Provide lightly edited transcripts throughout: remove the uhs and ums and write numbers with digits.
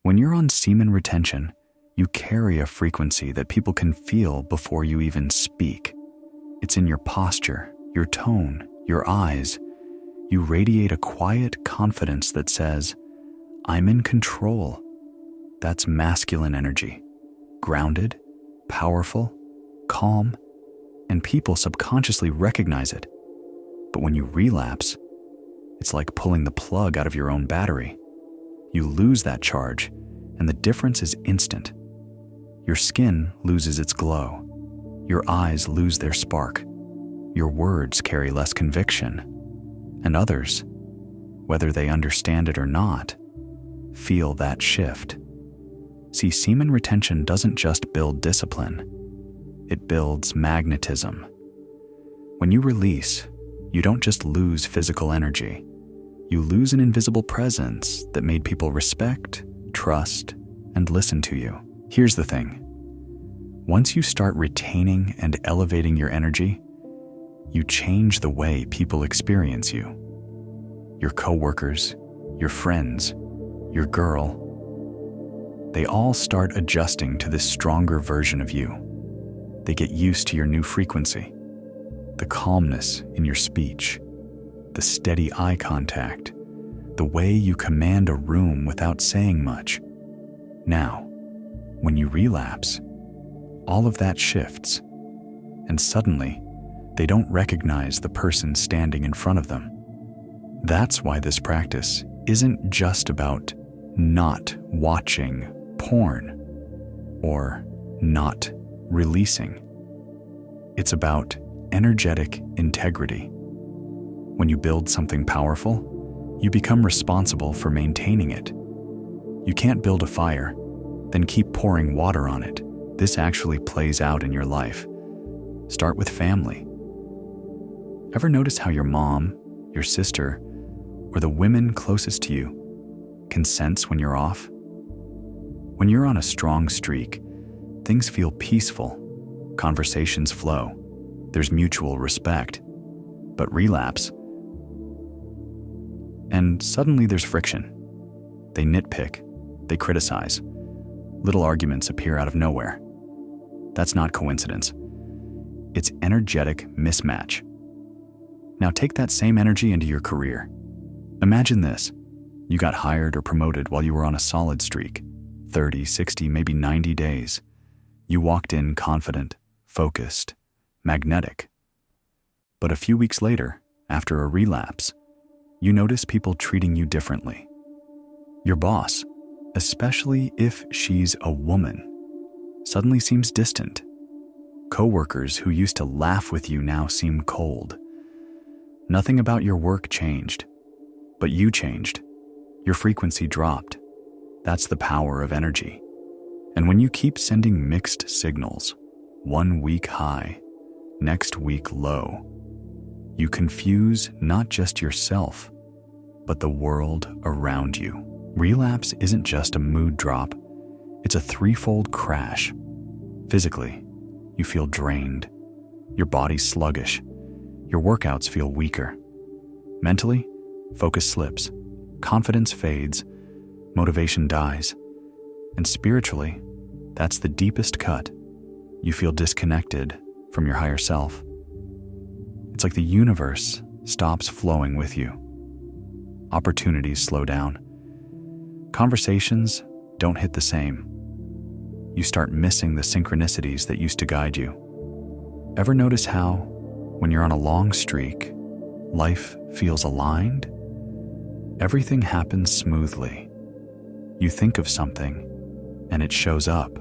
When you're on semen retention, you carry a frequency that people can feel before you even speak. It's in your posture, your tone, your eyes. You radiate a quiet confidence that says, "I'm in control." That's masculine energy. Grounded, powerful, calm, and people subconsciously recognize it. But when you relapse, it's like pulling the plug out of your own battery. You lose that charge, and the difference is instant. Your skin loses its glow. Your eyes lose their spark. Your words carry less conviction. And others, whether they understand it or not, feel that shift. See, semen retention doesn't just build discipline. It builds magnetism. When you release, you don't just lose physical energy. You lose an invisible presence that made people respect, trust, and listen to you. Here's the thing. Once you start retaining and elevating your energy, you change the way people experience you. Your coworkers, your friends, your girl, they all start adjusting to this stronger version of you. They get used to your new frequency, the calmness in your speech, the steady eye contact, the way you command a room without saying much. Now, when you relapse, all of that shifts, and suddenly, they don't recognize the person standing in front of them. That's why this practice isn't just about not watching porn or not releasing. It's about energetic integrity. When you build something powerful, you become responsible for maintaining it. You can't build a fire, then keep pouring water on it. This actually plays out in your life. Start with family. Ever notice how your mom, your sister, or the women closest to you can sense when you're off? When you're on a strong streak, things feel peaceful, conversations flow, there's mutual respect. But relapse, and suddenly there's friction. They nitpick, they criticize. Little arguments appear out of nowhere. That's not coincidence. It's energetic mismatch. Now take that same energy into your career. Imagine this. You got hired or promoted while you were on a solid streak, 30, 60, maybe 90 days. You walked in confident, focused, magnetic. But a few weeks later, after a relapse, you notice people treating you differently. Your boss, especially if she's a woman, suddenly seems distant. Coworkers who used to laugh with you now seem cold. Nothing about your work changed, but you changed. Your frequency dropped. That's the power of energy. And when you keep sending mixed signals, 1 week high, next week low, you confuse not just yourself, but the world around you. Relapse isn't just a mood drop, it's a threefold crash. Physically, you feel drained, your body's sluggish, your workouts feel weaker. Mentally, focus slips, confidence fades, motivation dies. And spiritually, that's the deepest cut. You feel disconnected from your higher self. It's like the universe stops flowing with you. Opportunities slow down. Conversations don't hit the same. You start missing the synchronicities that used to guide you. Ever notice how, when you're on a long streak, life feels aligned? Everything happens smoothly. You think of something, and it shows up.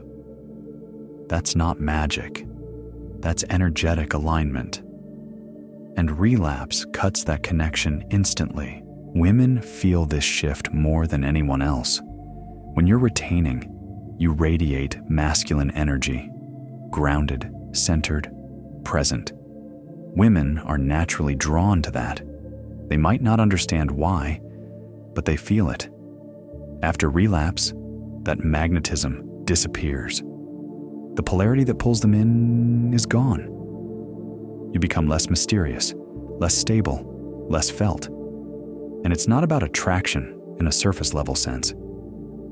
That's not magic. That's energetic alignment. And relapse cuts that connection instantly. Women feel this shift more than anyone else. When you're retaining, you radiate masculine energy, grounded, centered, present. Women are naturally drawn to that. They might not understand why, but they feel it. After relapse, that magnetism disappears. The polarity that pulls them in is gone. You become less mysterious, less stable, less felt. And it's not about attraction in a surface level sense.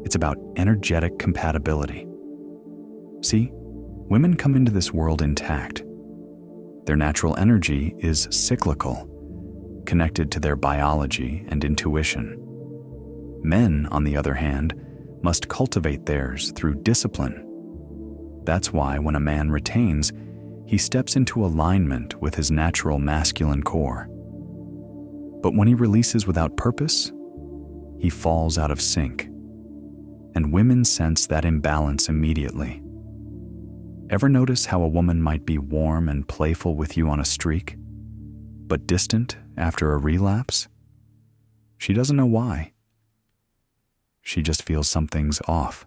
It's about energetic compatibility. See, women come into this world intact. Their natural energy is cyclical, connected to their biology and intuition. Men, on the other hand, must cultivate theirs through discipline. That's why when a man retains, he steps into alignment with his natural masculine core. But when he releases without purpose, he falls out of sync. And women sense that imbalance immediately. Ever notice how a woman might be warm and playful with you on a streak, but distant after a relapse? She doesn't know why. She just feels something's off.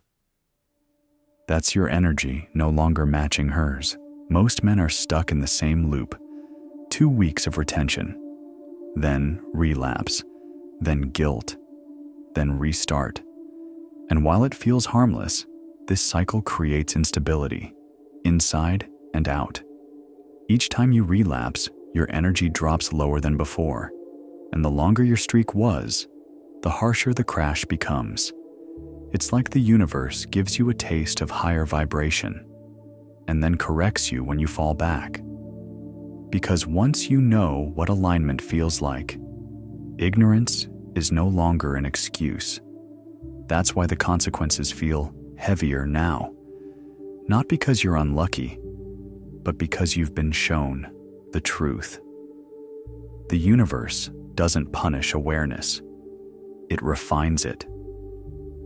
That's your energy no longer matching hers. Most men are stuck in the same loop. 2 weeks of retention, then relapse, then guilt, then restart. And while it feels harmless, this cycle creates instability, inside and out. Each time you relapse, your energy drops lower than before, and the longer your streak was, the harsher the crash becomes. It's like the universe gives you a taste of higher vibration, and then corrects you when you fall back. Because once you know what alignment feels like, ignorance is no longer an excuse. That's why the consequences feel heavier now. Not because you're unlucky, but because you've been shown the truth. The universe doesn't punish awareness. It refines it.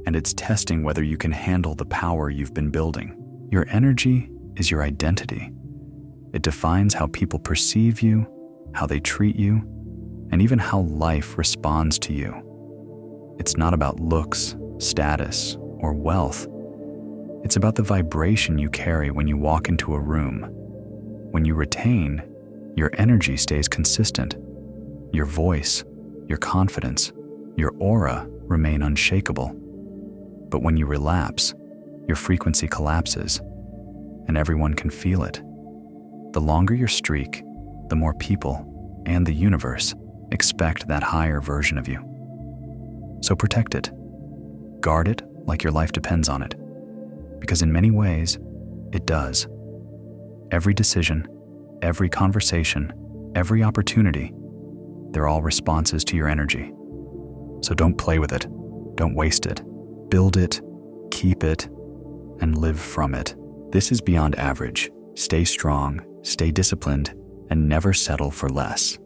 And it's testing whether you can handle the power you've been building. Your energy is your identity. It defines how people perceive you, how they treat you, and even how life responds to you. It's not about looks, status, or wealth. It's about the vibration you carry when you walk into a room. When you retain, your energy stays consistent. Your voice, your confidence, your aura remain unshakable. But when you relapse, your frequency collapses, and everyone can feel it. The longer your streak, the more people and the universe expect that higher version of you. So protect it. Guard it like your life depends on it, because in many ways, it does. Every decision, every conversation, every opportunity, they're all responses to your energy. So don't play with it. Don't waste it. Build it, keep it, and live from it. This is Beyond Average. Stay strong, stay disciplined, and never settle for less.